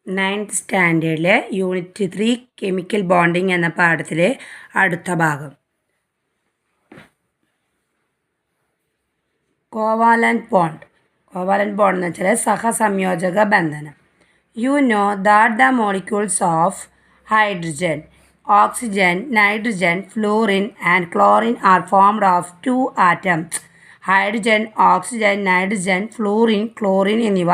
9th സ്റ്റാൻഡേർഡിലെ unit 3 chemical bonding എന്ന പാഠത്തിലെ അടുത്ത ഭാഗം. Covalent bond. കോവാലന്റ് ബോണ്ട് എന്ന് വെച്ചാൽ സഹസംയോജക ബന്ധനം. You know that the molecules of hydrogen, oxygen, nitrogen, fluorine and chlorine are formed of 2 atoms. Hydrogen, oxygen, nitrogen, fluorine, chlorine എന്നിവ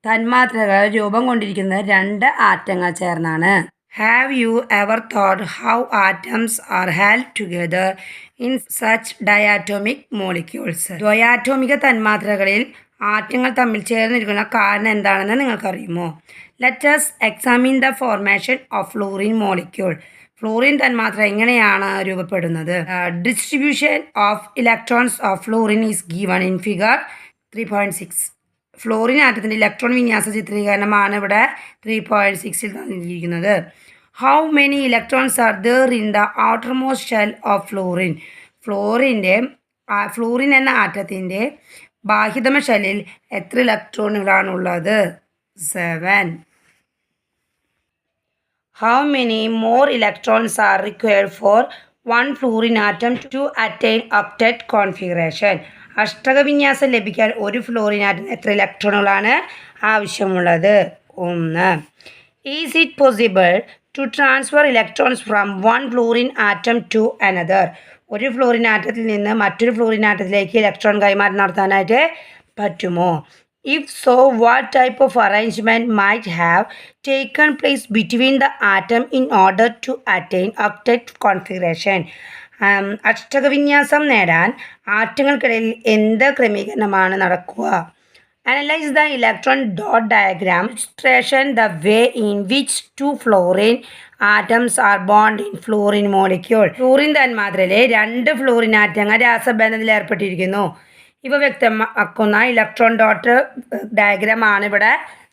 തന്മാത്രകൾ രൂപം കൊണ്ടിരിക്കുന്നത് 2 ആറ്റങ്ങൾ ചേർന്നാണ്. Have you ever thought how atoms are held together in such diatomic molecules? ദ്വയാറ്റോമിക തന്മാത്രകളിൽ ആറ്റങ്ങൾ തമ്മിൽ ചേർന്നിരിക്കുന്ന കാരണം എന്താണെന്ന് നിങ്ങൾക്കറിയുമോ? Let us examine the formation of fluorine molecule. Fluorine തന്മാത്ര എങ്ങനെയാണ് രൂപപ്പെടുന്നത്? Distribution of electrons of fluorine is given in figure 3.6. Fluorine ആറ്റത്തിൻ്റെ ഇലക്ട്രോൺ വിന്യാസ ചിത്രീകരണമാണ് ഇവിടെ 3.6-ൽ തന്നിരിക്കുന്നത്. How many electrons are there in the outermost shell of fluorine? Fluorine എന്ന ആറ്റത്തിൻ്റെ ബാഹ്യതമ ഷെല്ലിൽ എത്ര ഇലക്ട്രോണുകളാണുള്ളത്? 7. How many more electrons are required for 1 fluorine atom to attain octet configuration? അഷ്ടകവിന്യാസം ലഭിക്കാൻ ഒരു ഫ്ലോറിൻ ആറ്റത്തിന് എത്ര ഇലക്ട്രോണുകളാണ് ആവശ്യമുള്ളത്? 1. Is it possible to transfer electrons from 1 fluorine atom to another? ഒരു ഫ്ലൂറിൻ ആറ്റത്തിൽ നിന്ന് മറ്റൊരു ഫ്ലൂറിൻ ആറ്റത്തിലേക്ക് ഇലക്ട്രോൺ കൈമാറ്റം നടത്താനായിട്ട് പറ്റുമോ? If so, what type of arrangement might have taken place between the atom in order to attain octet configuration? അഷ്ടകവിന്യാസം നേടാൻ ആറ്റങ്ങൾക്കിടയിൽ എന്ത് ക്രമീകരണമാണ് നടക്കുക? Analyse the electron dot diagram illustration the way in which 2 fluorine atoms are bond in fluorine molecule. Fluorine തന്മാത്രയിലെ 2 fluorine ആറ്റങ്ങൾ രാസബന്ധനത്തിൽ ഏർപ്പെട്ടിരിക്കുന്നു. ഇവ വ്യക്തമാക്കുന്ന ഇലക്ട്രോൺ ഡോട്ട് ഡയഗ്രാമാണ് ഇവിടെ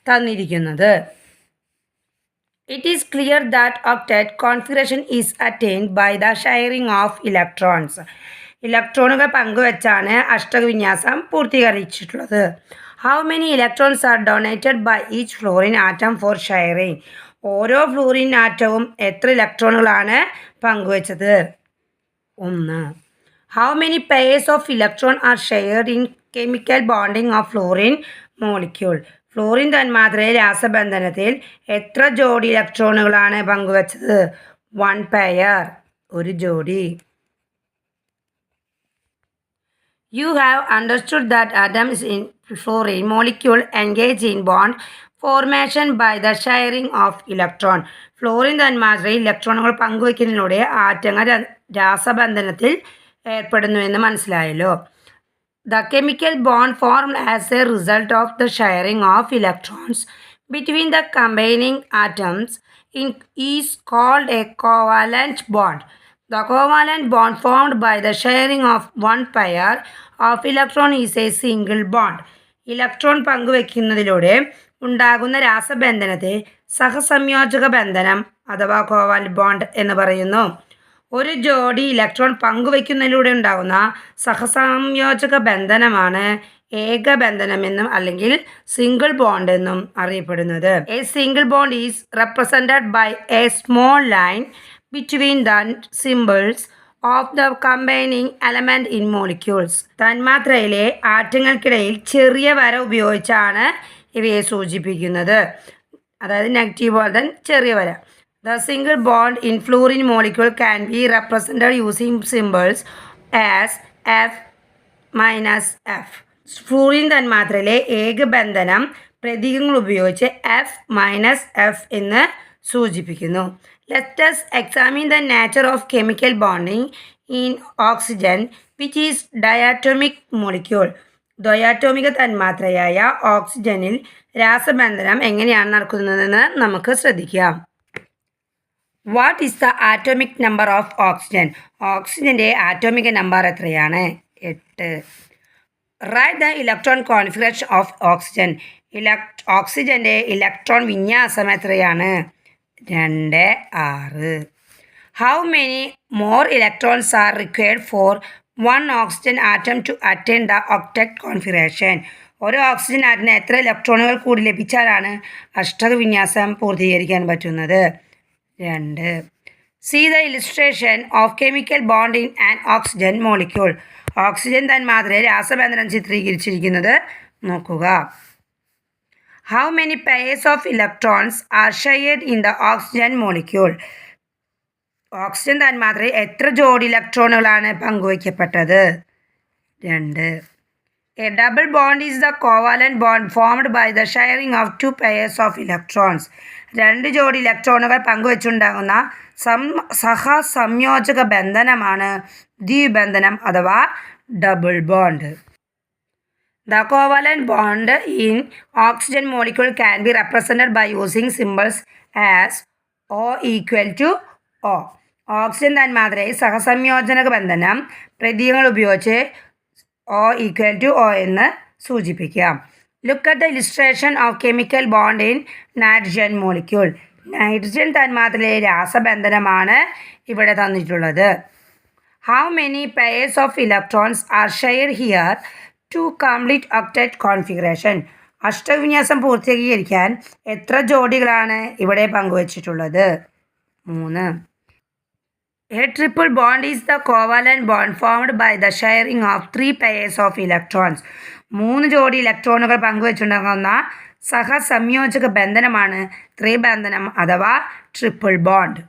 തന്നിരിക്കുന്നത്. It is clear that octet configuration is attained by the sharing of electrons. ഇലക്ട്രോണുകൾ പങ്കുവച്ചാണ് അഷ്ടകവിന്യാസം പൂർത്തീകരിച്ചിട്ടുള്ളത്. How many electrons are donated by each fluorine atom for sharing? ഓരോ ഫ്ലൂറിൻ ആറ്റവും എത്ര ഇലക്ട്രോണുകളാണ് പങ്കുവച്ചത്? 1. How many pairs of electrons are shared in chemical bonding of fluorine molecule? Fluorine തന്മാത്രയിലെ രാസബന്ധനത്തിൽ എത്ര ജോഡി ഇലക്ട്രോണുകളാണ് പങ്കുവച്ചത്? 1 പെയർ, ഒരു ജോഡി. You have understood that atoms in fluorine molecule engage in bond formation by the sharing of electron. Fluorine തന്മാത്രയിൽ ഇലക്ട്രോണുകൾ പങ്കുവയ്ക്കുന്നതിലൂടെ ആറ്റങ്ങൾ രാസബന്ധനത്തിൽ ഏർപ്പെടുന്നുവെന്ന് മനസ്സിലായല്ലോ. The chemical bond formed as a result of the sharing of electrons between the combining atoms is called a covalent bond. The covalent bond formed by the sharing of 1 pair of electron is a single bond. Electron പങ്കുവയ്ക്കുന്നതിലൂടെ ഉണ്ടാകുന്ന രാസബന്ധനത്തെ സഹസംയോജക ബന്ധനം അഥവാ covalent bond എന്ന് പറയുന്നു. ഒരു ജോഡി electron പങ്കുവയ്ക്കുന്നതിലൂടെ ഉണ്ടാകുന്ന സഹസംയോജക ബന്ധനമാണ് ഏകബന്ധനമെന്നും അല്ലെങ്കിൽ സിംഗിൾ ബോണ്ട് എന്നും അറിയപ്പെടുന്നത്. A single bond is represented by a small line between the symbols of the combining element in molecules. തന്മാത്രയിലെ ആറ്റങ്ങൾക്കിടയിൽ ചെറിയ വര ഉപയോഗിച്ചാണ് ഇവയെ സൂചിപ്പിക്കുന്നത്. അതായത് നെഗറ്റീവ് പോലെ തന്നെ ചെറിയ വര. The single bond in fluorine molecule can be represented using symbols as F minus F. Fluorine തന്മാത്രയിലെ ഏകബന്ധനം പ്രതീകങ്ങൾ ഉപയോഗിച്ച് F മൈനസ് F എന്ന് സൂചിപ്പിക്കുന്നു. Let us examine the nature of chemical bonding in oxygen, which is diatomic molecule. ദ്വയാറ്റോമിക തന്മാത്രയായ ഓക്സിജനിൽ രാസബന്ധനം എങ്ങനെയാണ് നടക്കുന്നതെന്ന് നമുക്ക് ശ്രദ്ധിക്കാം. What is the atomic number of oxygen? ഓക്സിജൻ്റെ ആറ്റോമിക നമ്പർ എത്രയാണ്? 8. Write the electron configuration of oxygen. ഓക്സിജൻ്റെ ഇലക്ട്രോൺ വിന്യാസം എത്രയാണ്? 2, 6. How many more electrons are required for 1 oxygen atom to attain the octet configuration? ഓരോ ഓക്സിജൻ ആറ്റത്തിന് എത്ര ഇലക്ട്രോണുകൾ കൂടി ലഭിച്ചാലാണ് അഷ്ടക വിന്യാസം പൂർത്തീകരിക്കാൻ പറ്റുന്നത്? 2. See the illustration of chemical bond in an oxygen molecule. Oxygen തന്മാത്രയെ രാസബന്ധനം ചിത്രീകരിച്ചിരിക്കുന്നത് നോക്കുക. How many pairs of electrons are shared in the oxygen molecule. Oxygen തന്മാത്രയിൽ എത്ര ജോഡി ഇലക്ട്രോണുകളാണ് പങ്കുവയ്ക്കപ്പെട്ടത്? 2. A double bond is the covalent bond formed by the sharing of two pairs of electrons. 2 ജോഡി ഇലക്ട്രോണുകൾ പങ്കുവെച്ചുണ്ടാകുന്ന സഹസംയോജക ബന്ധനമാണ് ദ്വിബന്ധനം അഥവാ double bond. The covalent bond in oxygen molecule can be represented by using symbols as O equal to O. Oxygen തന്മാത്രയിൽ സഹസംയോജക ബന്ധനം പ്രതീകങ്ങൾ ഉപയോഗിച്ച് O equal to O എന്ന് സൂചിപ്പിക്കാം. Look at the illustration of chemical bond in nitrogen molecule. Nitrogen തന്മാത്രയിലെ രാസബന്ധനമാണ് ഇവിടെ തന്നിട്ടുള്ളത്. How many pairs of electrons are share here to complete octet configuration. അഷ്ടവിന്യാസം പൂർത്തീകരിക്കാൻ എത്ര ജോഡികളാണ് ഇവിടെ പങ്കുവച്ചിട്ടുള്ളത്? 3. A triple bond is the covalent bond formed by the sharing of 3 pairs of electrons. 3 ജോഡി ഇലക്ട്രോണുകൾ പങ്കുവെച്ചുണ്ടാകുന്ന സഹസംയോജക ബന്ധനമാണ് ത്രിബന്ധനം അഥവാ ട്രിപ്പിൾ ബോണ്ട്.